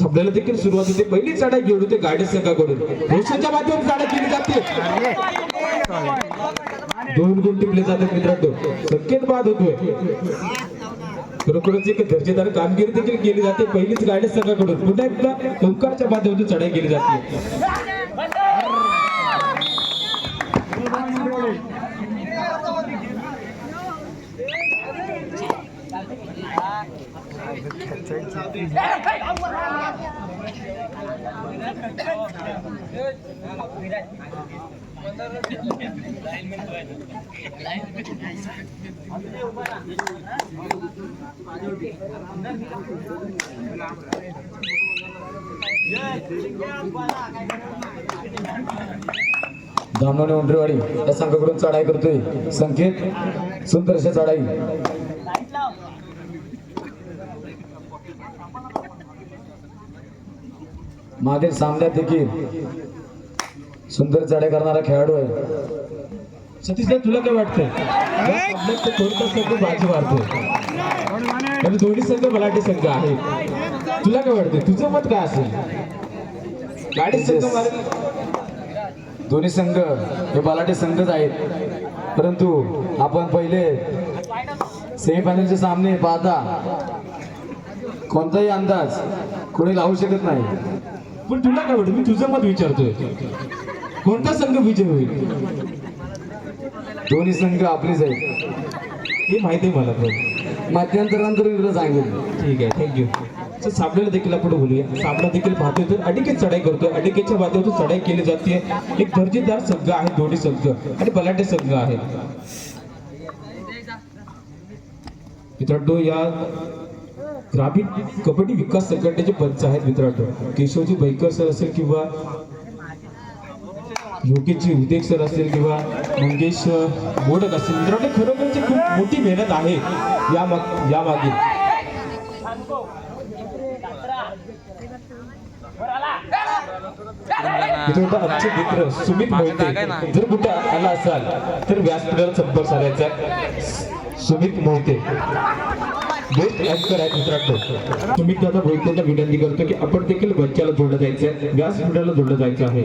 आपल्याला देखील सुरुवात होते, पहिली चढाई घेऊन होते गाडी संघाकडून. रोशनच्या माध्यमातून चढाई केली जाते, 2 गुण टिपले जातात मित्रांनो. संकेत बाद होतोय. खरोखरच एक दर्जेदार कामगिरी देखील केली जाते पहिलीच गाडी संघाकडून. पुन्हा एकदा ओंकारच्या माध्यमातून चढाई केली जाते. धामणे उंडरेवाडी या संघाकडून चढाई करतोय संकेत. सुंदरशी चढाई. मागील सामन्यात देखील सुंदर चढाई करणारा खेळाडू आहे. सतीश तुला काय वाटतंय? कोणता संघ बाजी मारतोय? दोन्ही संघ मराठी संघ आहे. तुला काय वाटतंय? तुझं मत काय असेल? गाडी संघ मारेल. दोन्ही संघ हे बलाढ्य संघच आहेत, परंतु आपण पहिले सेमीफायनलचे सामने पाहता कोणताही अंदाज कोणी लावू शकत नाही. पण तुला काय वाटतं? मी तुझं मत विचारतोय, कोणता संघ विजय होईल? दोन्ही संघ आपलीच आहेत हे माहिती आहे मला, पण मध्यंतरानंतर तुला सांगेल. ठीक आहे, थँक्यू. सामन्याला देखील आपण बोलूया. सामना देखील पाहतोय तर अडिकेत चढाई करतोय. अडिकेच्या माध्यमातून चढाई केली जाते. एक दर्जेदार संघ आहे दोन्ही संघ आणि बलाढ्य संघ आहे मित्रांनो. या ग्रामीण कबड्डी विकास संघटनेचे पंच आहेत मित्रांनो. केशवजी बैकर सर असेल किंवा योगेशजी उदेक सर असेल किंवा मंगेश मोडक असेल मित्रांनो, खरोखरची खूप मोठी मेहनत आहे या मागे. आमचे मित्र सुमित मोहिते, जर कुठे आला असाल तर व्यासपीठाला संपर्क साधायचा. सुमित मोहिते बेस्ट अँकर आहेत मित्रांनो. सुमित दादा मोहितेंना विनंती करतो की आपण देखील मंचाला जोडलं जायचं, व्यासपीठाला जोडलं जायचं आहे.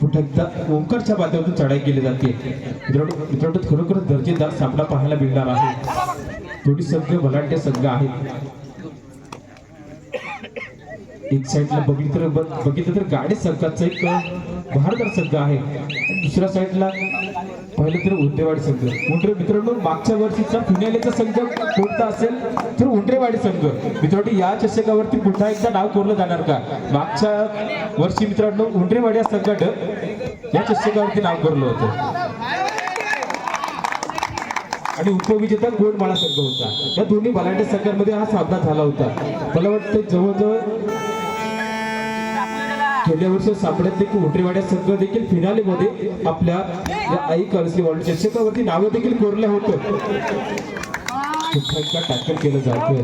पुन्हा एकदा ओंकारच्या माध्यमातून चढाई केली जाते मित्रांनो. खरोखरच दर्जेदार सामना पाहायला मिळणार आहे. दोन्ही संघ बलाढ्य संघ आहेत. एक साईडला बघितलं तर गाडी संघाचा एक बहारदार संघ आहे. दुसऱ्या साईडला पाहिलं तर उंडरेवाडी संघ. मित्रांनो मागच्या वर्षीचा फिनालेचा संघ कोणता असेल तर उंडरेवाडी संघ मित्रांनो. या चषकावरती पुन्हा एकदा नाव कोरलं जाणार का? मागच्या वर्षी मित्रांनो उंडरेवाडी या संघानं या चषकावरती नाव कोरलं होतं आणि उपविजेता गोंडमाळा संघ होता. या दोन्ही बलाढ्य संघांमध्ये हा सामना झाला होता. मला वाटतं जवळजवळ गेल्या वर्षी सामन्यात देखील उंडरेवाडी संघ देखील फिनालेमध्ये आपल्या या आई कळसी वर्ल्ड चषकावरती नावं देखील कोरलं होतं. टॅकल केलं जातोय.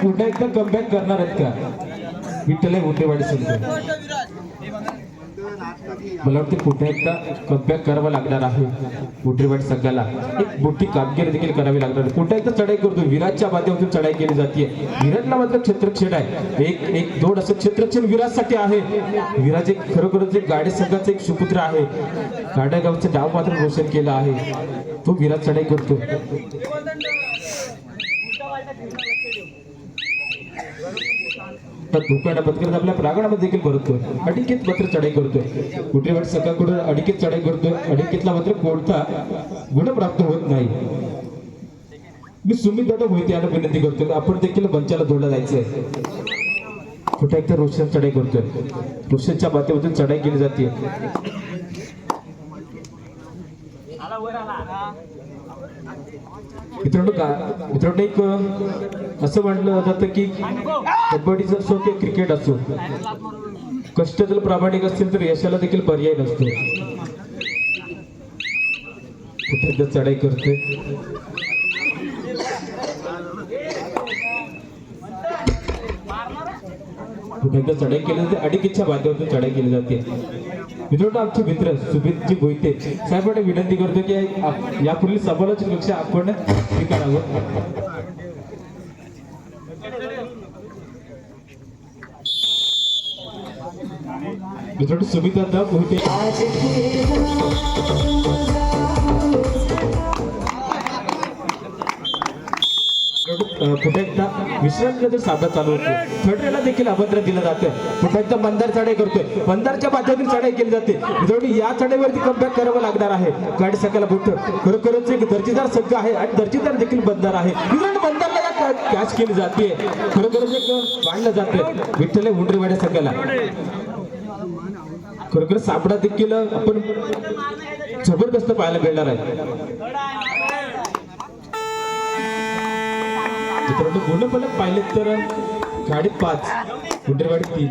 पुन्हा एकदा कमबॅक करणार आहेत का विठ्ठल उंडरेवाडी संघ? मला वाटतं पुन्हा एकदा कमबॅक करावं लागणार आहे उंडरेवाडी संघाला. एक मोठी कामगिरी देखील करावी लागणार आहे. पुन्हा एकदा चढाई करतो. विराजच्या माध्यमातून चढाई केली जाते. विराजला मात्र क्षेत्रक्षण आहे. एक दोन असं क्षेत्रक्षण विराजसाठी आहे. विराज एक खरोखरच एक गाडी संघाचा एक सुपुत्र आहे. गाड्या गावचं नाव मात्र रोशन केलं आहे. तो विराज चढाई करतो. धोकाडा पत्करत आपल्या प्रांगणामध्ये देखील परततोय. अडिकेत मात्र चढाई करतोय. उंडरेवाडी संघाकडून अडिकेत चढाई करतोय. अडिकेतला मात्र कोणता गुण प्राप्त होत नाही. मी सुमित दादा मोहिते यांना विनंती करतोय आपण देखील मंचाला जोडलं जायचंय. कुठे एकदा रोशन चढाई करतोय. रोशनच्या माध्यमातून चढाई केली जाते. मित्रांनो एक असं म्हटलं जातं की कबड्डी असो किंवा क्रिकेट असो, कष्ट जर प्रामाणिक असतील तर यशाला देखील पर्याय नसतो. कुठे चढाई करते. कुठे चढाई केली जाते. अडिकेच्या माध्यमातून चढाई केली जाते. मित्रांनो आमचे मित्र सुमितजी मोहिते साहेबांना विनंती करतो की यापुढील समालोचन कक्षा आपण हे करावं. मित्रांनो सुमिता मोहिते पुन्हा एकदा विश्रांतीनंतर सामना चालू होतो. थर्डला देखील आमंत्रण दिलं जातं. पुन्हा एकदा मंदार चढाई करतोय. मंदारच्या माध्यमातून चढाई केली जाते. मित्रांनो या चढाईवरती कमबॅक करावं लागणार आहे. गाडी सकाळला बोट खरोखरच एक दर्जेदार संघ आहे आणि दर्जेदार देखील मंदार आहे. मित्रांनो मंदारला या कॅच केली जाते. खरोखरच एक वाढलं जातं विठ्ठल हुंडरेवाड्या संघाला. खरोखर सामना देखील आपण जबरदस्त पाहायला मिळणार आहे. मित्रांनो गुणफलक पाहिले तर गाडी 5 हुंडरेवाडी 3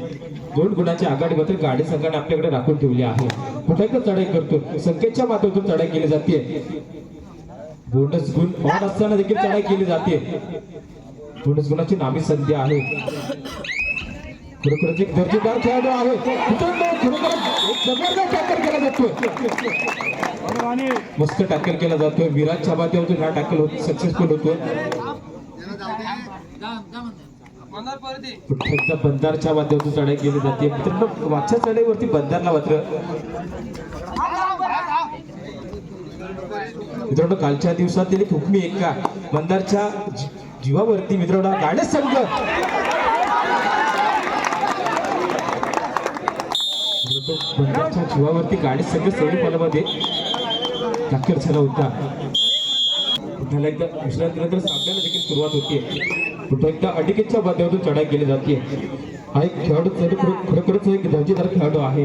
2 गुणाची आघाडी मात्र गाडी संघाने आपल्याकडे राखून ठेवली आहे. पुन्हा एकदा चढाई करतो. संख्येच्या माध्यमातून चढाई केली जाते. बोनस गुण ऑन असताना देखील चढाई केली जाते. बोनस गुणाची नामी संधी आहे. खरोखरच एक दर्जेदार खेळाडू आहे. खरोखर एक जबरदस्त टॅकल केला जातोय. मस्त टॅकल केला जातोय. विराटच्या माध्यमातून हा टॅकल सक्सेसफुल होतोय. एकदा बंदारच्या माध्यमातून चढाई केली जाते. मित्रांनो मागच्या चढाईवरती बंदारला मात्र मित्रांनो कालच्या दिवसातील एक हुकमी एका बंदारच्या जीवावरती मित्रांनो गाडे संघ बंदारच्या जीवावरती गाडी संघ सेमीफायनलमध्ये दाखल झाला होता. पुन्हा एकदा विश्रांतीनंतर सामन्याला देखील सुरुवात होतीये. पुन्हा एकदा अटिकेच्या माध्यमातून चढाई केली जाते. हा एक खेळाडू खरोखरच एक दर्जेदार खेळाडू आहे.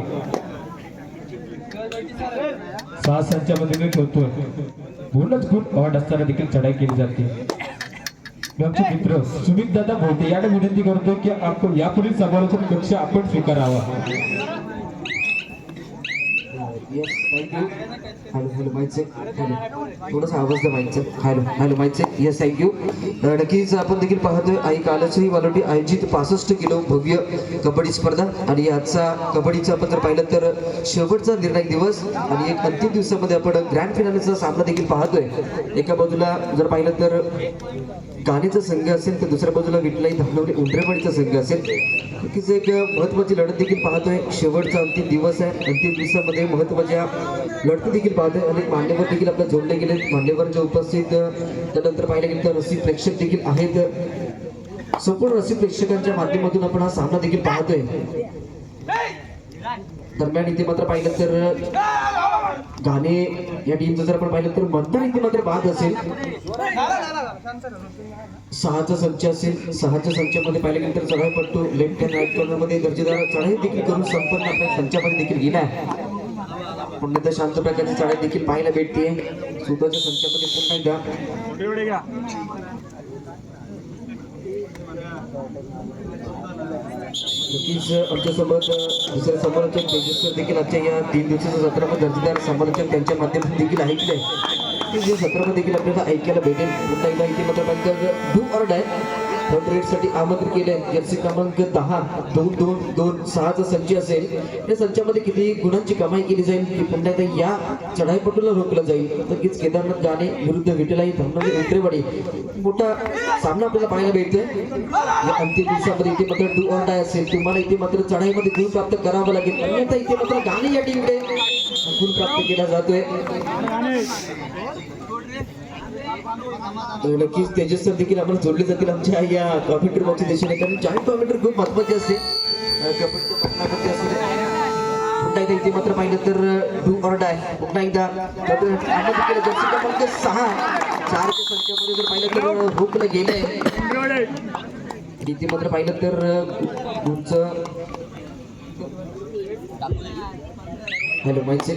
6 संचामध्ये खेळतोय. पूर्णच गुण अवॉर्ड असताना देखील चढाई केली जाते. आमचे मित्र सुमित दादा मोहिते याने विनंती करतो की आपण यापुढील समालोचन कक्ष आपण स्वीकारावा. Yes, thank you. Hello mike check. थोडासा आवाज द्या mike check. Hello mike check. Yes thank you. नक्कीच आपण देखील पाहतोय आई कालची वालोटी आयोजित 65 किलो भव्य कबड्डी स्पर्धा आणि आजचा कबड्डीचा आपण जर पाहिलं तर शेवटचा निर्णायक दिवस आणि एक अंतिम दिवसामध्ये आपण ग्रँड फिनालेचा सामना देखील पाहतोय. एका बाजूला जर पाहिलं तर गाणेचा संघ असेल तर दुसऱ्या बाजूला विठलाई धामणवली उंडरेवाडीचा संघ असेल. नक्कीच एक महत्त्वाची लढत देखील पाहतोय. शेवटचा अंतिम दिवस आहे. अंतिम दिवसामध्ये महत्त्वाच्या लढती देखील पाहतोय. अनेक मान्यवर देखील आपल्या जोडले गेले. मान्यवर जे उपस्थित त्यानंतर पाहिलं गेलं तर रसिक प्रेक्षक देखील आहेत. संपूर्ण रसिक प्रेक्षकांच्या माध्यमातून आपण हा सामना देखील पाहतोय. दरम्यान इथे मात्र पाहिलं तर गाणे या टीमचं जर आपण पाहिलं तर मंदार इथे मात्र बाद असेल. 6चा संच असेल. 6च्या संचामध्ये पाहिलं गेलं तर चढाईपट्टू लेफ्ट हँड राईट कॉर्नर मध्ये दर्जेदार चढाई देखील करून संपन्न आपल्या संचामध्ये देखील गेलाय. पुन्हा एकदा शांत प्रकारची चढाई देखील पाहायला भेटते. स्वतःच्या संचामध्ये पुन्हा एकदा नक्कीच आमच्यासोबत दुसरे समालोचक तेजस्वर देखील आजच्या या 3 दिवसाच्या सत्रामध्ये दर्जेदार समालोचक त्यांच्या माध्यमातून देखील ऐकले. जे सत्रामध्ये देखील आपल्याला ऐकायला भेटेल. पुन्हा एकदा इथे मात्र डू ऑर डाय थर्ड रेडसाठी आमंत्रित केले. जर्सी क्रमांक 10 2-2-2-6चा संच असेल. या संचामध्ये किती गुणांची कमाई केली जाईल की पुन्हा एकदा या चढाईपटूला रोखलं जाईल. नक्कीच केदारनाथ गाणे विरुद्ध विठलाई धामणवली उंडरेवाडी मोठा सामना आपल्याला पाहायला भेटतोय. या अंतिम दिवसामध्ये इथे मात्र डू ऑर डाय असेल. तुम्हाला इथे मात्र चढाईमध्ये गुण प्राप्त करावं लागेल. अन्यथा इथे मात्र गाणे या टीमकडे गुण प्राप्त केला जातोय. नक्कीच तेजस्वर देखील आपण जोडले जातील आमच्या या कॉम्प्युटर बॉक्सच्या दिशेने. कारण जॉईंट कॉम्प्युटर खूप महत्वाचे असते कबड्डीच्या पटलामध्ये असते. पुन्हा एकदा इथे मात्र पाहिलं तर डू ऑर डाय पुन्हा एकदा जर्सी क्रमांक 6 4च्या संख्येमध्ये जर पाहिलं तर रोखलं गेलंय. इथे मात्र पाहिलं तर गुणचं हॅलो माहिती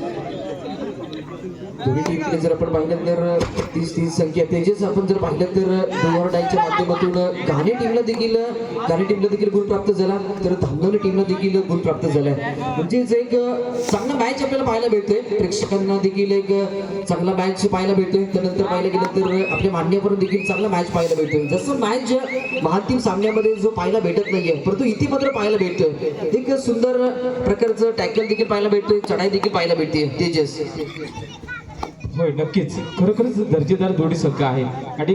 दोन्ही टीमकडे जर आपण पाहिलं तर 30 संख्या तेजस आपण जर पाहिलं तर डू डायच्या माध्यमातून गाणे टीमला देखील गुण प्राप्त झाला तर धामणवली टीमला देखील गुण प्राप्त झाला. म्हणजेच एक चांगला मॅच आपल्याला पाहायला भेटतोय. प्रेक्षकांना देखील एक चांगला मॅच पाहायला भेटतोय. त्यानंतर पाहायला गेलं तर आपल्या मान्यवर देखील चांगला मॅच पाहायला भेटतोय. जसं मॅच महातीम सामन्यामध्ये जो पाहायला भेटत नाहीये परंतु इथे मात्र पाहायला भेटतोय. एक सुंदर प्रकारचं टॅकल देखील पाहायला भेटतोय. चढाई देखील पाहायला भेटते तेजस. होय नक्कीच खरोखरच दर्जेदार जोडी संघ आहे आणि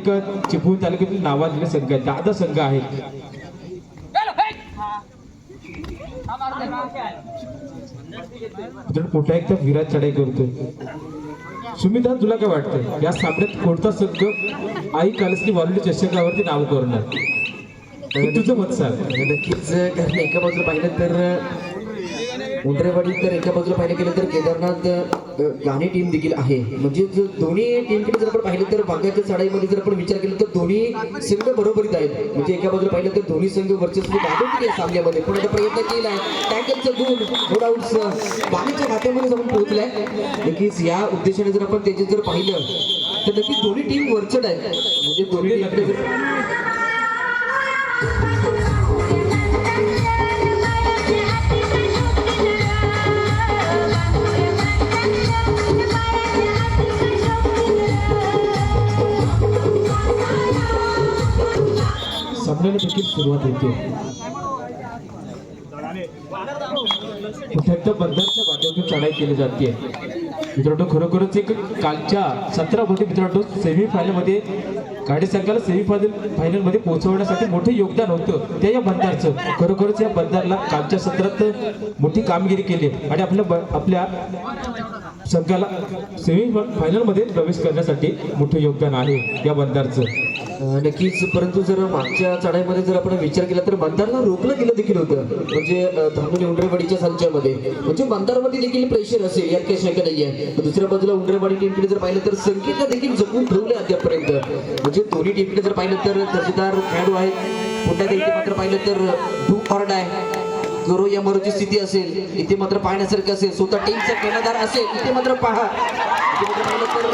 चिपळूण तालुक्यातील नावाजलेले संघ आहेत. 10 संघ आहेत. मित्रांनो पुन्हा एकदा विराट चढाई करतोय. सुमिता तुला काय वाटतं या सामन्यात कोणता संघ आई कालसनी वालोडी चषकावरती नाव करणार? तुझं मत सांग. नक्कीच कारण एका बाजूला पाहिलं तर उंडरेवाडी, तर एका बाजूला पाहिलं गेलं तर केदारनाथ गाणे टीम देखील आहे. म्हणजे दोन्ही टीमकडे जर आपण पाहिलं तर वाघाच्या चढाईमध्ये जर आपण विचार केला तर दोन्ही संघ बरोबरीत आहेत. म्हणजे एका बाजूला पाहिलं तर दोन्ही संघ वर्चस्व गाजवतील या सामन्यामध्ये. पण आता प्रयत्न केलाय टॅकलचा गुण नो डाऊट बाणीच्या खात्यामध्ये जाऊन पोहोचलाय. नक्कीच या उद्देशाने जर आपण त्याचे जर पाहिलं तर नक्कीच दोन्ही टीम वरचढ आहेत. म्हणजे दोन्ही टीमकडे जर सामन्याला देखील सुरुवात होते. पुन्हा एकदा बंधांच्या माध्यमातून चढाई केली जाते. मित्रांनो खरोखरच एक कालच्या 17 मध्ये मित्रांनो सेमीफायनल मध्ये गाडी संघाला सेमीफायनल मध्ये पोहोचवण्यासाठी मोठे योगदान होतं त्या या बंधारचं. खरोखरच या बंधारला कालच्या सत्रात मोठी कामगिरी केली आणि आपल्या संघाला सेमीफायनल मध्ये प्रवेश करण्यासाठी मोठं योगदान आहे या बंधारचं. नक्कीच. परंतु जर मागच्या चढाईमध्ये जर आपण विचार केला तर बंधारला रोखलं गेलं देखील होतं. म्हणजे धामणी उंडरेवाडीच्या संचामध्ये म्हणजे बंधारवरती देखील प्रेशर असेल यात काही शंका नाही आहे. दुसऱ्या बाजूला उंडरेवाडी टीमकडे जर पाहिलं तर संकेतला देखील जपून ठेवले अद्यापर्यंत. म्हणजे दोन्ही टीमकडे जर पाहिलं तर दर्जेदार खेळाडू आहेत. पुन्हा एकदा इथे मात्र पाहिलं तर डू ऑर्ड आहे. जोरो या मरोची स्थिती असेल इथे मात्र पाहण्यासारखं असेल. स्वतः टीमचा कर्णधार असेल इथे मात्र पहा. इथे मात्र पाहिलं तर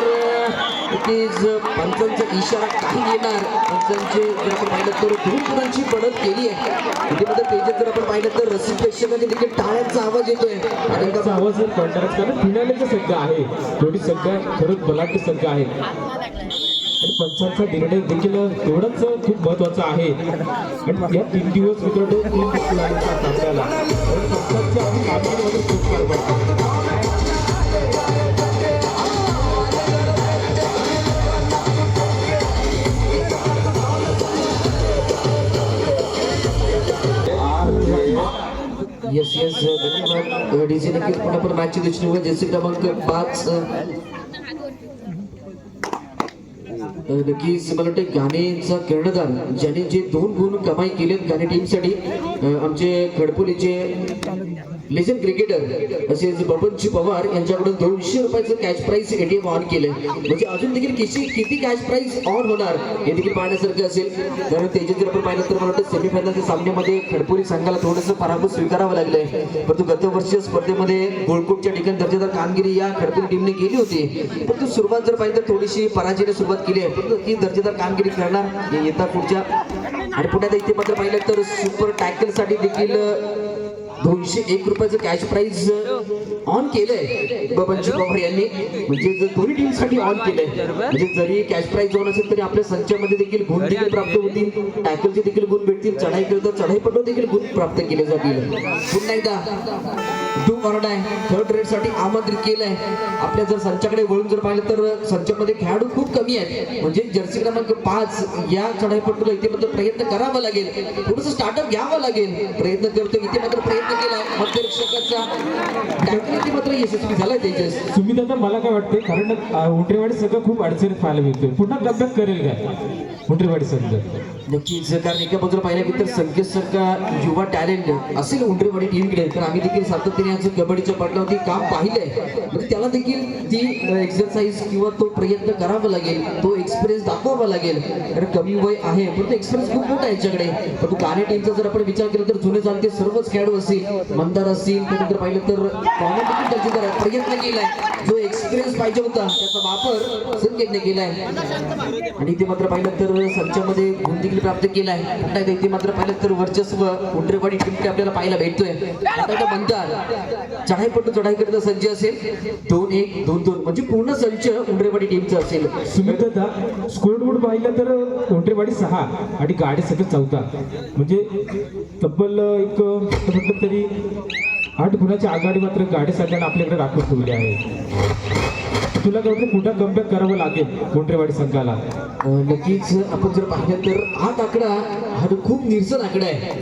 पंचांचा इशारा काही येणार. पंचांचे जर आपण पाहिलं तर दोन गुणांची बढत केली आहे. इथे मात्र तेजात जर आपण पाहिलं तर रसिक प्रेक्षकांनी देखील टाळ्यांचा आवाज येतोय. आणि त्याचा आवाज कळणारच कारण फिनालेचा संघ आहे. दोन्ही संघ खरंच बलाढ्य संघ आहे आणि पंचांचा निर्णय देखील तेवढाच खूप महत्वाचा आहे. आणि या 3 दिवस मित्रांनो 3 सामन्याला पंचांच्या कामामध्ये खूप फार पडतो. येस धन्यवाद डीजे. नक्कीच पुन्हा पण मॅचची दृष्टीने बघा जर्सी क्रमांक 5 नक्कीच मला वाटतं गाणेचा कर्णधार ज्याने जे 2 गुण कमाई केलेत गाणे टीमसाठी आमचे खडपोलीचे लेजंड क्रिकेटर असेच बबनजी पवार यांच्याकडून 200 रुपयाचं कॅश प्राइज एटीएम ऑन केलंय. म्हणजे अजून देखील किती कॅश प्राइज ऑन होणार हे देखील पाहण्यासारखं असेल. कारण त्याचे जर आपण पाहिलं तर मला वाटतं सेमीफायनलच्या सामन्यामध्ये खडपोली संघाला थोडंसं पराभव स्वीकारावं लागलंय. परंतु गत वर्षीय स्पर्धेमध्ये गोलकोटच्या ठिकाणी दर्जेदार कामगिरी या खडपोली टीमने केली होती. परंतु सुरुवात जर पाहिलं तर थोडीशी पराजयाने सुरुवात केली आहे. परंतु ती दर्जेदार कामगिरी करणार येता पुढच्या. आणि पुण्यात इथे मात्र पाहिलं तर सुपर टॅकल साठी देखील 201 रुपयाचं कॅश प्राइज ऑन केलंय बबनजी पवार यांनी. म्हणजे दोन्ही टीम साठी ऑन केलंय. म्हणजे जरी कॅश प्राइज ऑन असेल तरी आपल्या संचामध्ये देखील गुण देखील प्राप्त होतील. टॅकलचे देखील गुण भेटतील. चढाई करता चढाईपटू देखील गुण प्राप्त केले जातील. पुन्हा एकदा डू ऑर्ड आहे थर्ड रेट साठी आमंत्रित केलंय. आपल्या जर संचाकडे वळून जर पाहिलं तर संचामध्ये खेळाडू खूप कमी आहेत. म्हणजे जर्सी क्रमांक 5 या चढाईपटूला इथे मात्र प्रयत्न करावा लागेल. थोडंसं स्टार्टअप घ्यावं लागेल. प्रयत्न करतो इथे मात्र प्रयत्न केलाय मध्यरक्षकाचा टॅकल इथे मात्र यशस्वी झालाय तेजस. सुमित मला काय वाटतंय कारण उंटरेवाडी संघ खूप अडचणीत पाहायला मिळतोय. पुन्हा कमबॅक करेल काय उंटरेवाडी संघ? नक्कीच. कारण एका बाजूला पाहिलं की तर संकेतसारखा युवा टॅलेंट असेल उंटरेवाडी टीमकडे तर आम्ही देखील सातत्याने यांचं कबड्डीच्या पाटलावरती काम पाहिलंय. म्हणजे त्याला देखील ती एक्सरसाइज किंवा तो प्रयत्न करावा लागेल. तो एक्सपिरियन्स दाखवावा लागेल. कारण कमी वय आहे पण तो एक्सपिरियन्स खूप मोठा आहे याच्याकडे. पण तो गाणे टीमचा जर आपण विचार केला तर जुने चालते सर्वच खेळाडू असतील मंदार असतील त्यानंतर पाहिलं तर प्रयत्न केलाय. जो एक्सपिरियन्स पाहिजे होता त्याचा वापर संकेतने केलाय. आणि इथे मात्र पाहिलं तर संचामध्ये गुण देखील प्राप्त केलाय. पुन्हा इथे मात्र पाहिलं तर वर्चस्व उंटरेवाडी टीमकडे आपल्याला पाहायला भेटतोय. मंदार चढाईपटू चढाई करता सज्ज असेल. 2-1 2-2 म्हणजे पूर्ण संच उंटरेवाडी टीमचा असेल. सुमित स्कोर बोर्ड पाहिलं तर उंटरेवाडी 6 आणि गाडी सगळं 14 म्हणजे तब्बल एक म्हटलं तरी 8 गुणाची आघाडी मात्र गाडी संघाने आपल्याकडे राखून ठेवली आहे. तुला काय वाटतं कुठं कमबॅक करावं लागेल उंटरेवाडी संघाला? नक्कीच आपण जर पाहिलं तर 8 आकडा हा खूप निरसन आकडा आहे.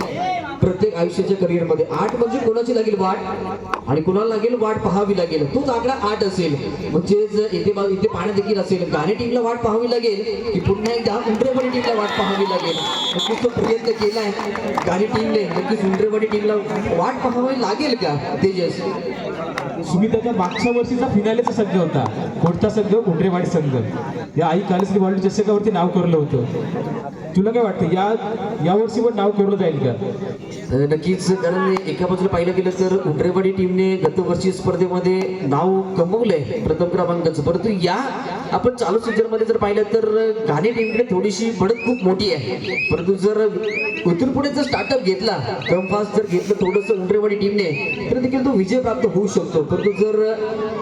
प्रत्येक आयुष्याच्या करिअरमध्ये 8 म्हणजे कोणाची लागेल वाट आणि कोणाला लागेल वाट पाहावी लागेल, तोच आकडा 8 असेल. म्हणजे इथे पाहणं देखील असेल, गाणे टीमला वाट पाहावी लागेल की पुन्हा एकदा उंटरेवाडी टीमला वाट पाहावी लागेल. नक्कीच तो प्रयत्न केलाय गाणे टीमने, नक्कीच उंटरेवाडी टीमला वाट पाहावी लागेल का तेजस? सुमिताच्या मागच्या वर्षीचा फिनालेचा संघ होता, कोणता संघ? उंटरेवाडी संघ. या आई कालश्री वर्ल्ड चषकावरती नाव कोरलं होतं. तुला काय वाटतं या वर्षी पण नाव कोरलं जाईल का? नक्कीच, कारण एका बाजूला पाहिलं गेलं तर उंटरेवाडी टीमने गतवर्षी स्पर्धेमध्ये नाव कमवलंय प्रथम क्रमांकाचं, परंतु या आपण चालू सीझनमध्ये जर पाहिलं तर गाणे टीमकडे थोडीशी बढत खूप मोठी आहे. परंतु जर इथून पुढे जर स्टार्टअप घेतला, कम फास्ट जर घेतलं थोडंसं उंटरेवाडी टीमने, तर देखील तो विजय प्राप्त होऊ शकतो. परंतु जर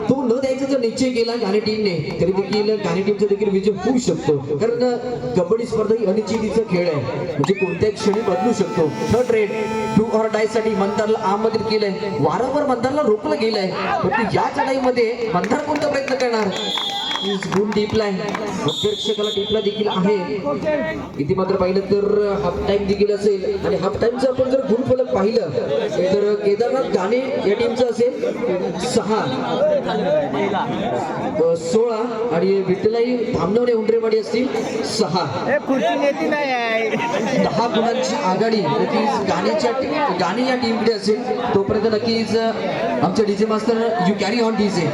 तो न द्यायचा जर निश्चय केला गाणे टीमने, तरी देखील गाणे टीमचा देखील विजय होऊ शकतो. कारण कबड्डी स्पर्धा ही अनिश्चितीचा खेळ आहे, म्हणजे कोणत्याही क्षणी बदलू शकतो. Third red do or die साठी मंदारला आमंत्रित केलंय, वारंवार मंदारला रोखलं गेलंय, परंतु या चढाईमध्ये मंदार कोणता प्रयत्न करणार? गुण टिपलाय, प्रेक्षकाला टिपला देखील आहे. इथे मात्र पाहिलं तर हाफ टाइम देखील असेल, आणि हाफ टाइमचं आपण जर गुण फलक पाहिलं तर केदारनाथ गाणे या टीमचं असेल 6, 16 आणि विठ्ठलाई थांबवणे उंटरेवाडी असतील 6. 10 गुणांची आघाडी नक्कीच गाणे या टीमकडे असेल. तोपर्यंत नक्कीच आमच्या डीजे मास्तर you carry on DJ.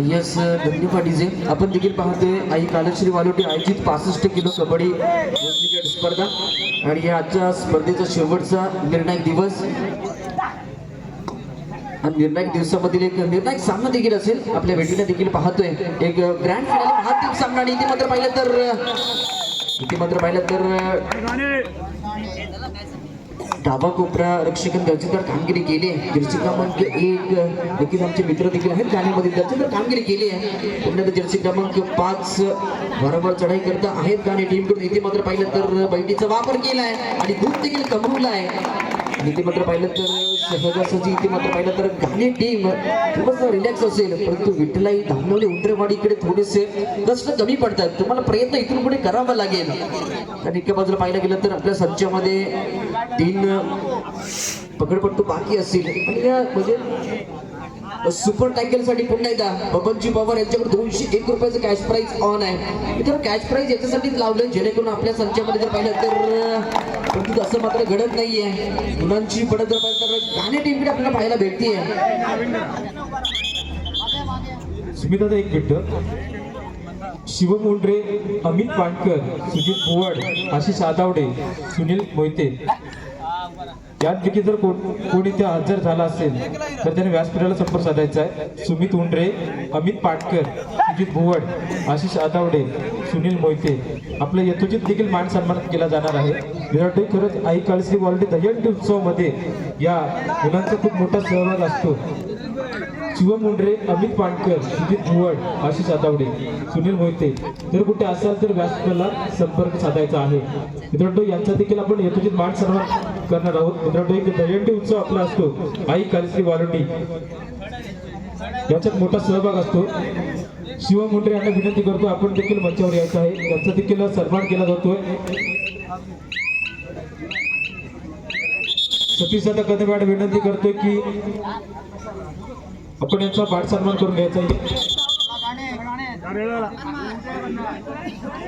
Yes, धन्यवाद डीजे. आपण देखील पाहतोय आई कालश्री वालोटी आयोजित 65 किलो कबड्डी क्रिकेट स्पर्धा, आणि या आजच्या स्पर्धेचा शेवटचा निर्णायक दिवस. आणि निर्णायक दिवसामधील एक निर्णायक सामना देखील असेल. आपल्या भेटीने देखील पाहतोय एक ग्रँड फिनाले महातीप सामना. आणि इथे मात्र पाहिलं तर डाबा कोपरा रक्षकन दर्जेदार कामगिरी केली आहे. जर्सी क्रमांक 1 नक्कीच आमचे मित्र देखील आहेत गाण्यामध्ये, दर्जेदार कामगिरी केली आहे. पुन्हा जर्सी क्रमांक 5 वारंवार चढाई करता आहेत गाणे टीमकडून. इथे मात्र पाहिलं तर बैठीचा वापर केलाय आणि दूध देखील कमवला आहे. इथे मात्र पाहिलं तर सहजासहजी इथे मात्र पाहिलं तर गाणे टीम थोडंसं रिलॅक्स असेल, परंतु विठ्ठलाई धामणवली उंटरेवाडीकडे थोडेसे कष्ट कमी पडतात. तुम्हाला प्रयत्न इथून पुढे करावा लागेल. आणि एका बाजूला पाहिलं गेलं तर आपल्या संचामध्ये 3 पकडपट्टू बाकी असतील. आणि या म्हणजे सुपर टॅकल साठी पुन्हा एकदा बबनजी पवार यांच्याकडे 201 रुपयाचं कॅश प्राइज ऑन आहे. मित्रांनो, कॅश प्राइज याच्यासाठीच लावलं जेणेकरून आपल्या संचामध्ये जर पाहिलं तर, परंतु असं मात्र घडत नाहीये. मुलांची पडत जर पाहिलं तर गाणे टीमकडे आपल्याला पाहायला भेटते. सुमिता एक मिनिट. शिवम उंडरे, अमित पाणकर, सुजित भोवड, आशिष आदावडे, सुनील मोहिते यापैकी जर कोणी इथे हजर झाला असेल तर त्याने व्यासपीठाला संपर्क साधायचा आहे. सुमित उंडरे, अमित पाटकर, सुजित भुवड, आशिष आदावडे, सुनील मोहिते आपल्या यथोचित देखील मान सन्मान केला जाणार आहे. विराटही खरंच आई कालश्री वालोटी दहीहंडी उत्सवामध्ये या मुलांचा खूप मोठा सहभाग असतो. शिवम उंडरे, अमित पाणकर, सुजित भुवड, आशिष आदावडे, सुनील मोहिते जर कुठे असाल तर व्यासपीठाला संपर्क साधायचा आहे. मित्रांनो, यांचा देखील आपण यथोचित मान सन्मान करणार आहोत. मित्रांनो, एक दहीहंडी उत्सव आपला असतो आई कालश्री वालोटी, याच्यात मोठा सहभाग असतो. शिवम मुंडरे यांना विनंती करतो आपण देखील मंचावर यायचं आहे, त्यांचा देखील सन्मान केला जातोय. सतीश दादा कदम यांना विनंती करतोय की आपण यांचा मान सन्मान करून घ्यायचा आहे.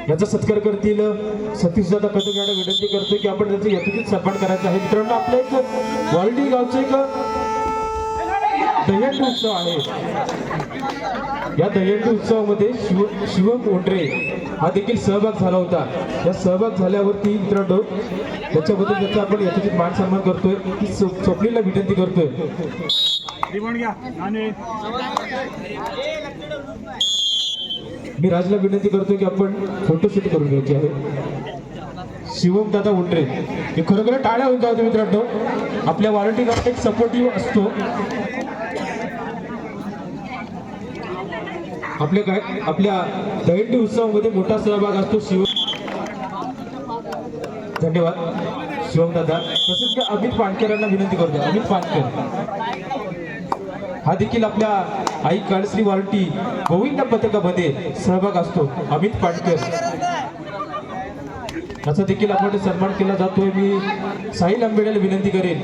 याचा सत्कार करतील सतीश दादा कदम यांना विनंती करतोय की आपण त्यांचा यथोचित सन्मान करायचा आहे. मित्रांनो, आपल्या एक वालडी गावचं एक दहीहंडी उत्सव आहे. या दहीहंडी उत्सवामध्ये शिवम उंडरे हा देखील सहभाग झाला होता. या सहभाग झाल्यावरती मित्रांनो त्याच्याबद्दल त्याचा आपण यथोचित मान सन्मान करतोय. की स्वप्नीला विनंती करतोय, मी राजला विनंती करतोय की आपण फोटोशूट करून घ्यायची आहे. शिवम दादा उंडरे हे खरोखर टाळ्या होऊन जाऊ मित्रांनो. आपल्या वॉलंटियरला एक सपोर्टिव्ह असतो. आपल्या दहीहंडी उत्सवामध्ये मोठा सहभाग असतो. धन्यवाद शिवम दादा. तसेच अमित पाणकरांना विनंती करतो. अमित पाणकर हा देखील आपल्या आई काळश्री वालटी गोविंद पथकामध्ये सहभाग असतो. अमित पाणकर याचा देखील आपण सन्मान केला जातोय. मी साहिल आंबेड्याला विनंती करेन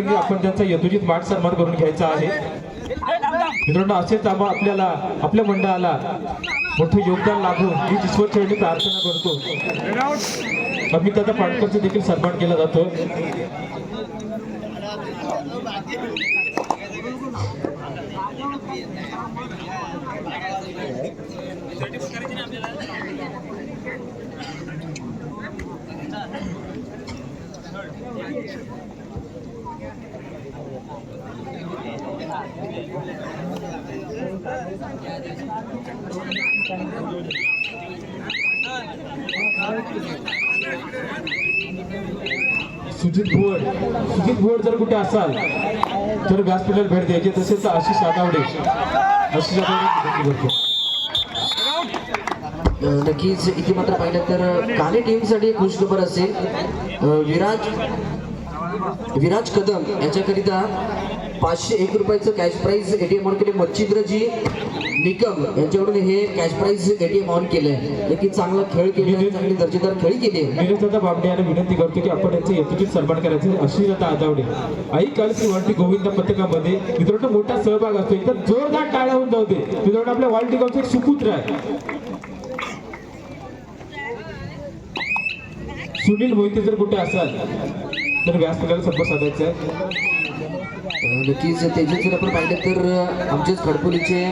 की आपण त्यांचा यथोचित मान सन्मान करून घ्यायचा आहे. मित्रांनो, असेच आपल्याला आपल्या मंडळाला मोठं योगदान लाभून मी ईश्वर चरणी प्रार्थना करतो. अमित दादा पाणकरचा देखील सन्मान केला जातोय. सुजित भुवड जर कुठे असाल तर व्यासपीठाला भेट द्यायची. तसेच आशिष आदावडे नक्कीच इथे मात्र पाहिलं तर काने टीमसाठी खुशखबर असेल. विराज कदम याच्याकरिता 501 रुपयाचं कॅश प्राइज एटीएम ऑन केले. मच्छिंद्रजी निकम यांच्याकडून हे कॅश प्राइज एटीएम ऑन केलंय. नक्कीच चांगला खेळ केला, चांगली दर्जेदार खेळी केली. नीरजदादा बाबडे यांना विनंती करतो की आपण यांचे यथोचित सन्मान करायचे. आशिष आदावडे आई काळश्री वालटी गोविंद पथकामध्ये मित्रांनो मोठा सहभाग असतो. एकदम जोरदार टाळ्या होऊन जाऊ दे. मित्रांनो, आपल्या वालटी गावचे एक सुपुत्र आहे सुनील मोहिते. जर कुठे असाल तर व्यासपीठाला संपर्क साधायचा आहे. नक्कीच तेजस जर आपण पाहिलं तर आमचेच खडपोलीचे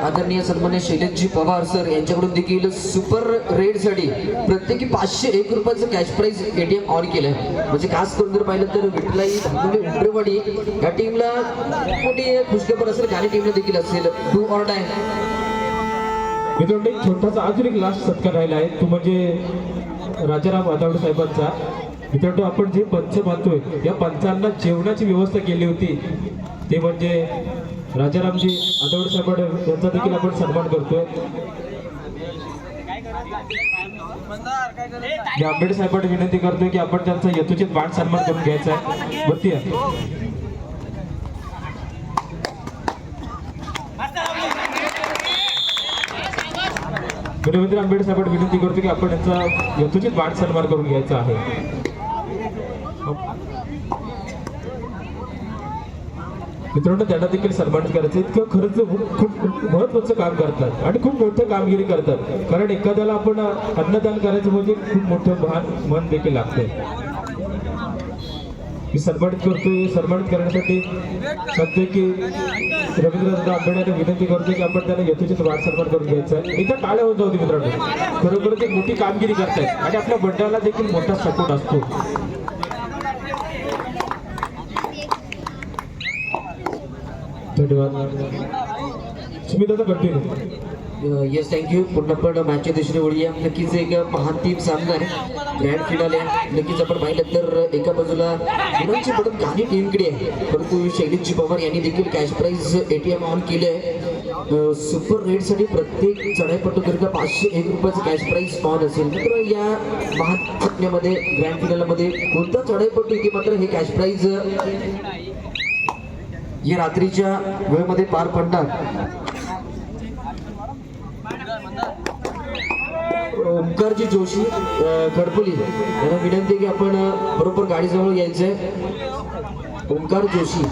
आदरणीय सन्मान्य शैलेशजी पवार सर यांच्याकडून देखील सुपर रेडसाठी प्रत्येकी 501 रुपयाचं कॅश प्राइज एटीएम ऑन केलंय. म्हणजे खास करून जर पाहिलं तर विठलाई धांगुले उंबरेवाडी या टीमला मोठी खुशखबर असेल. गाणी टीमला देखील असेल. Do or die. मित्रांनो, एक छोटासा अजून एक लास्ट सत्कार राहिला आहे. तो म्हणजे राजाराम आदावडे साहेबांचा. मित्रांनो, आपण जे पंच बांधतोय या पंचांना जेवणाची व्यवस्था केली होती ते म्हणजे राजारामजी आदावडे साहेब यांचा देखील आपण सन्मान करतोय. मी आंबेडकर साहेबांना विनंती करतोय की आपण त्यांचा यथोचित मान सन्मान करून घ्यायचा आहे. बघतीय रवींद्र आंबेडकर साहेबांना विनंती करतो की आपण त्यांचा यथोचित मान सन्मान करून घ्यायचा आहे. मित्रांनो, त्यांना देखील सन्मानित करायचं. इतकं खरंच खूप महत्वाचं काम करतात आणि खूप मोठं कामगिरी करतात. कारण एखाद्याला आपण अन्नदान करायचं म्हणजे खूप मोठं मन देखील लागतं. मी सन्मानित करतोय. सन्मानित करण्यासाठी सांगतोय की रवींद्र आंबेडकरांना विनंती करतोय की आपण त्यांना यथोचित मान सन्मान करून घ्यायचा आहे. एकदा टाळ्या होऊन जाऊ दे. मित्रांनो, खरोखर ते मोठी कामगिरी करतायत आणि आपल्या मंडळाला देखील मोठा सपोर्ट असतो. धन्यवाद. सुमित आता कंटिन्यू. Yes, thank you. पुन्हा पण मॅचच्या दिशेने वळूया. नक्कीच एक महान टीम सामना आहे. ग्रँड फिनाले आहे. नक्कीच आपण पाहिलं तर एका बाजूला गुणांची पडत गाणी टीमकडे आहे, परंतु शैलेशजी पवार यांनी देखील कॅश प्राइज एटीएम ऑन केले आहे. सुपर रेडसाठी प्रत्येक चढाईपटूकरिता 501 रुपयाचं कॅश प्राइज ऑन असेल. तर या महान सामन्यामध्ये ग्रँड फिनालमध्ये कोणता चढाईपटू इथे मात्र हे कॅश प्राइज या रात्रीच्या वेळेमध्ये पार पडणार. ओंकारजी जोशी खडपोली यांना विनंती की आपण बरोबर गाडीजवळ यायचंय. ओंकार जोशी.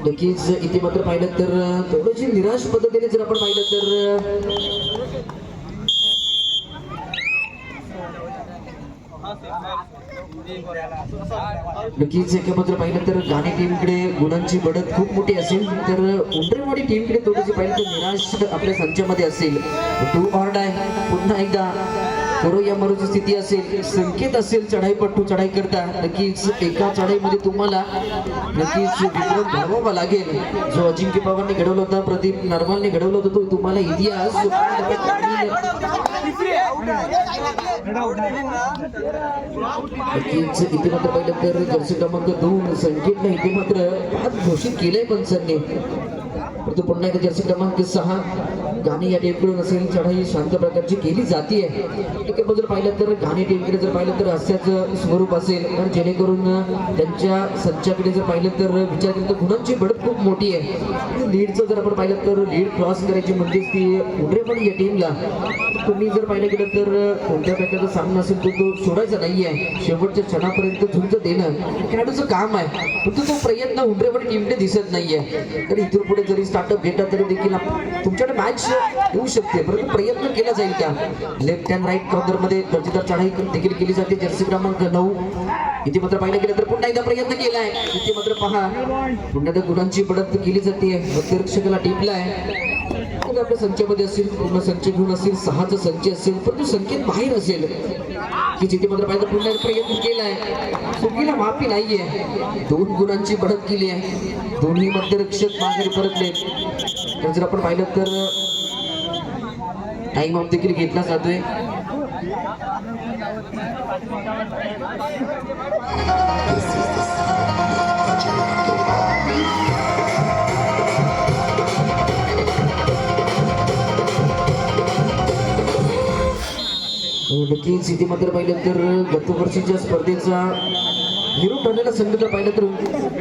नक्कीच इथे मात्र पाहिलं तर थोडीशी निराश पद्धतीने जर आपण पाहिलं तर नक्कीच एकत्र पाहिलं तर गाणी टीमकडे गुणांची बढत खूप मोठी असेल, तर उंबरेवाडी टीमकडे थोडीशी पाहिलं तर निराश आपल्या संचामध्ये असेल. टू ऑर डाय पुन्हा एकदा करो या मरूची स्थिती असेल, संकेत असेल चढाईपट्टू चढाई करता. नक्कीच एका चढाईमध्ये तुम्हाला नक्कीच विक्रम घडवावा लागेल. जो अजिंक्य पवारने घडवला होता, प्रदीप नरवालने घडवला होता, तो तुम्हाला इतिहास नक्कीच इथे मात्र पाहिलं तर जर्सी क्रमांक 2 संकेतने इथे मात्र घोषित केलंय पंचांनी, परंतु पुन्हा एकदा जर्सी क्रमांक 6 गाणी या टीमकडून असेल चढाई शांत प्रकारची केली जाते. एका बाजूला पाहिलं तर गाणी टीमकडे जर पाहिलं तर हास्याचं स्वरूप असेल, कारण जेणेकरून त्यांच्या संचाकडे जर पाहिलं तर विचार केला तर गुणांची बढत खूप मोठी आहे. लीडचं जर आपण पाहिलं तर लीड क्रॉस करायची म्हणजेच ती उडरे पण या टीमला तुम्ही जर पाहिलं गेलं तर कोणत्या प्रकारचा सामना असेल तो सोडायचा नाहीये. शेवटच्या क्षणापर्यंत झुंज देणं खेळाडूचं काम आहे, परंतु तो प्रयत्न उंबरेवाडी टीमकडे दिसत नाहीये. तर इथून पुढे जरी स्टार्टअप घेतला तरी देखील तुमच्याकडे मॅच येऊ शकते, परंतु प्रयत्न केला जाईल का. लेफ्ट हँड राईट कॉर्नर मध्ये दर्जेदार चढाई देखील केली जाते. जर्सी क्रमांक 9 इथे मात्र पाहिलं गेलं तर पुन्हा एकदा प्रयत्न केलाय. इथे मात्र पहा पुन्हा एकदा गुणांची बढत केली जाते. मध्यरक्षकाला टिपला आहे. आपल्या संचामध्ये असेल पूर्ण संच घेऊन असेल 6चा संच असेल, परंतु संख्येत बाहेर असेल की जिथे मात्र पाहिजे पुन्हा प्रयत्न केलाय. चुकीला माफी नाहीये. 2 गुणांची बढत केली आहे. दोन्ही मध्यरक्षक माघारी परतले. तर जर आपण पाहिलं तर टाइम ऑफ देखील घेतला जातोय. नक्कीच इथे मात्र पाहिलं तर गत वर्षीच्या स्पर्धेचा हिरो ठरलेला संघ जर पाहिलं तर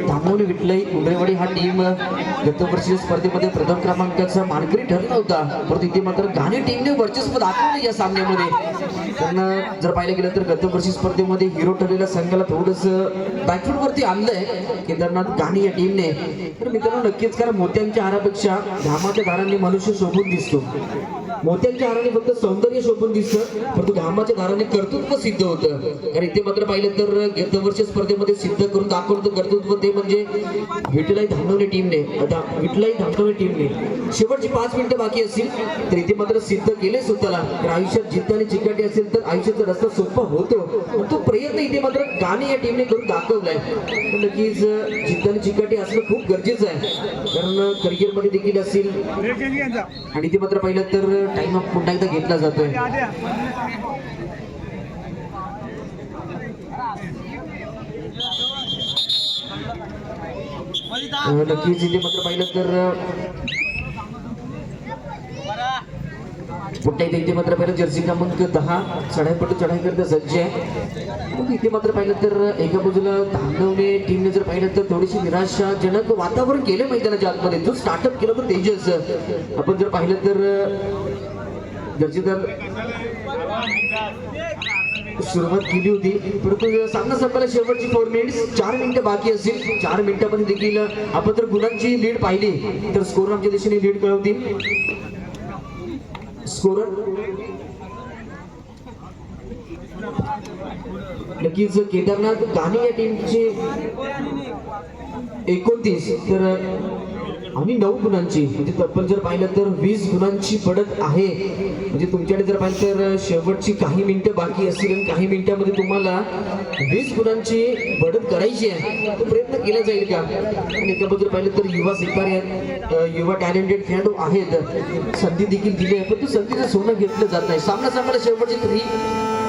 धामवली विठलाई उंबरेवाडी हा टीम गत वर्षीच्या स्पर्धेमध्ये प्रथम क्रमांकाचा मानकरी ठरला होता, परंतु इथे मात्र घाणी टीमने वर्चस्व दाखवलं या सामन्यामध्ये. कारण जर पाहिलं गेलं तर गत वर्षी स्पर्धेमध्ये हिरो ठरलेल्या संघाला थोडस बॅकफूट वरती आणलंय केदारनाथ घाणी या टीमने. तर मित्रांनो नक्कीच कारण मोत्यांच्या हारापेक्षा घामाच्या धारांनी मनुष्य शोभून दिसतो. मोत्यांच्या हाराने फक्त सौंदर्य शोभून दिसतं, परंतु घामाच्या धाराने कर्तृत्व सिद्ध होतं. कारण इथे मात्र पाहिलं तर गत वर्षी स्पर्धेमध्ये सिद्ध करून दाखवलं कर्तृत्व ते म्हणजे विठलाई धामणवली टीमने. विठलाई धामणवली टीमने शेवटची 5 मिनिटं बाकी असतील तर इथे मात्र सिद्ध केले स्वतःला. तर आयुष्यात जिद्द आणि चिकाटी असेल तर आयुष्याचा रस्ता सोपा होतो, तो प्रयत्न इथे मात्र गाणी या टीमने करून दाखवलाय. नक्कीच जिद्द आणि चिकाटी असणं खूप गरजेचं आहे, कारण करिअर मध्ये देखील असेल. आणि इथे मात्र पाहिलं तर टाइम ऑफ पुन्हा एकदा घेतला जातोय. नक्कीच इथे मात्र पाहिलं तर पुन्हा इथे मात्र पाहिलं जर्सी क्रमांक 10 चढाईपटू चढाई करता सज्ज आहे. इथे मात्र पाहिलं तर एका बाजूला धामणवली टीमने जर पाहिलं तर थोडीशी निराशाजनक वातावरण केलं मैदानाच्या आतमध्ये. जो स्टार्टअप केलं तर तेजस आपण जर पाहिलं तर दर्जेदार सुरुवात केली होती, परंतु सामना संपायला शेवटची 4 मिनिट्स 4 मिनिटं बाकी असतील. 4 मिनिटांमध्ये देखील आपण जर गुणांची लीड पाहिली तर स्कोर आमच्या दिशेने लीड कळवतील. स्कोरर नक्कीच केदारनाथ गाणी या टीमचे 29 तर आणि 9 गुणांची म्हणजे तब्बल जर पाहिलं तर 20 गुणांची बढत आहे. म्हणजे तुमच्याकडे जर पाहिलं तर शेवटची काही मिनिटं बाकी असतील आणि काही मिनिटांमध्ये तुम्हाला 20 गुणांची बढत करायची आहे. तो प्रयत्न केला जाईल का. आणि एका बाजूला पाहिलं तर युवा शिकारी आहेत, युवा टॅलेंटेड खेळाडू आहेत, संधी देखील दिली आहे, पण तो संधीचं सोनं घेतलं जात नाही. सामना संपायला शेवटचे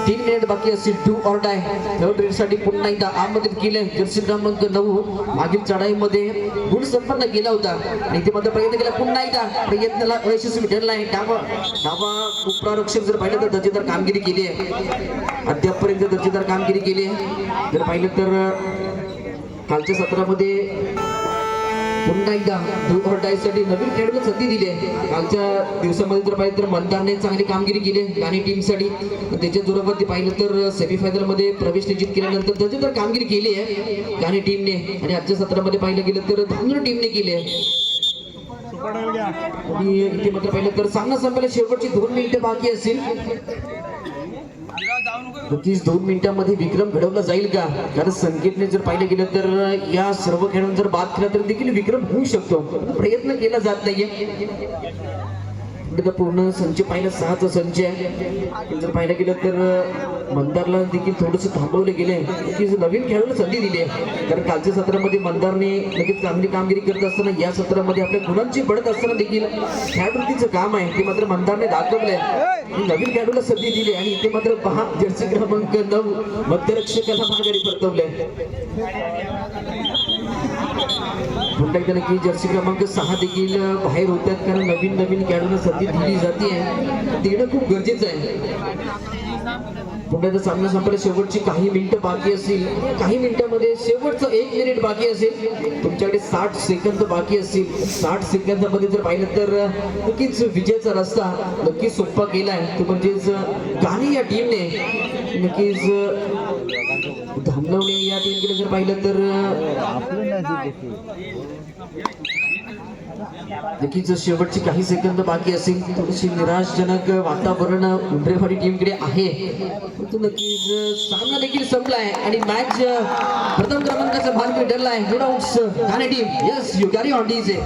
3 मिनिट बाकी असतील. 2 or die थर्ड रेड साठी पुन्हा एकदा आमंत्रित केले. जर्सी क्रमांक 9 मागील चढाईमध्ये गुण संपन्न केला होता आणि इथे मात्र प्रयत्न केला. पुन्हा एकदा प्रयत्नाला अयशस्वी ठरलाय. डावा उपरारक्षक जर पाहिलं तर दर्जेदार कामगिरी केली आहे. अद्यापपर्यंत दर्जेदार कामगिरी केली आहे. जर पाहिलं तर कालच्या सत्रामध्ये पुन्हा एकदा 2 or die साठी नवीन खेळाडूला संधी दिली आहे. कालच्या दिवसामध्ये जर पाहिलं तर मंदारने चांगली कामगिरी केली आहे गाणी टीमसाठी. त्याच्या जोरावरती पाहिलं तर सेमीफायनल मध्ये प्रवेश निश्चित केल्यानंतर दर्जेदार कामगिरी केली आहे गाणी टीमने. आणि आजच्या सत्रामध्ये पाहिलं गेलं तर धामणवली टीमने केली आहे. आणि इथे मात्र पाहिलं तर सामना संपायला शेवटची 2 मिनिटं बाकी असतील. नक्कीच 2 मिनिटांमध्ये विक्रम घडवला जाईल का. कारण संकेतने जर पाहिलं गेलं तर या सर्व खेळाडूंना जर बाद केला तर देखील विक्रम होऊ शकतो, प्रयत्न केला जात नाहीये. पूर्ण संच पाहिलं 6चा संच आहे. जर पाहिलं गेलं तर मंदारला देखील थोडस थांबवले गेले की नवीन खेळाडूला संधी दिली आहे. कारण कालच्या सत्रामध्ये मंदारने लगेच चांगली कामगिरी करत असताना या सत्रामध्ये आपल्या गुणांची बढत असताना देखील खेळाडूचं काम आहे ते मात्र मंदारने दाखवलंय. नवीन खेळाडूला संधी दिली आणि इथे मात्र 5 जर्सी क्रमांक 9 मध्यरक्षकाला माघारी परतवलंय. पुन्हा एकदा नक्की जर्सी क्रमांक 6 देखील बाहेर होतात, कारण नवीन नवीन खेळाडूंना संधी दिली जाते देणं खूप गरजेचं आहे. पुन्हा एकदा सामना संपला, शेवटची काही मिनिटं बाकी असतील. काही मिनिटांमध्ये शेवटचं 1 मिनिट बाकी असेल, तुमच्याकडे 60 सेकंद बाकी असतील. 60 सेकंदामध्ये जर पाहिलं तर नक्कीच विजयाचा रस्ता नक्कीच सोपा केलाय. तो म्हणजेच गाणी या टीमने नक्कीच धामणवणे या टीमकडे जर पाहिलं तर नक्कीच शेवटची काही सेकंद बाकी असेल. थोडीशी निराशजनक वातावरण उंबरेवाडी टीमकडे आहे, परंतु नक्कीच सामना देखील संपलाय आणि मॅच प्रथम क्रमांकाचा भाग ठरलाय. No doubts Thane team, yes you carry on DJ.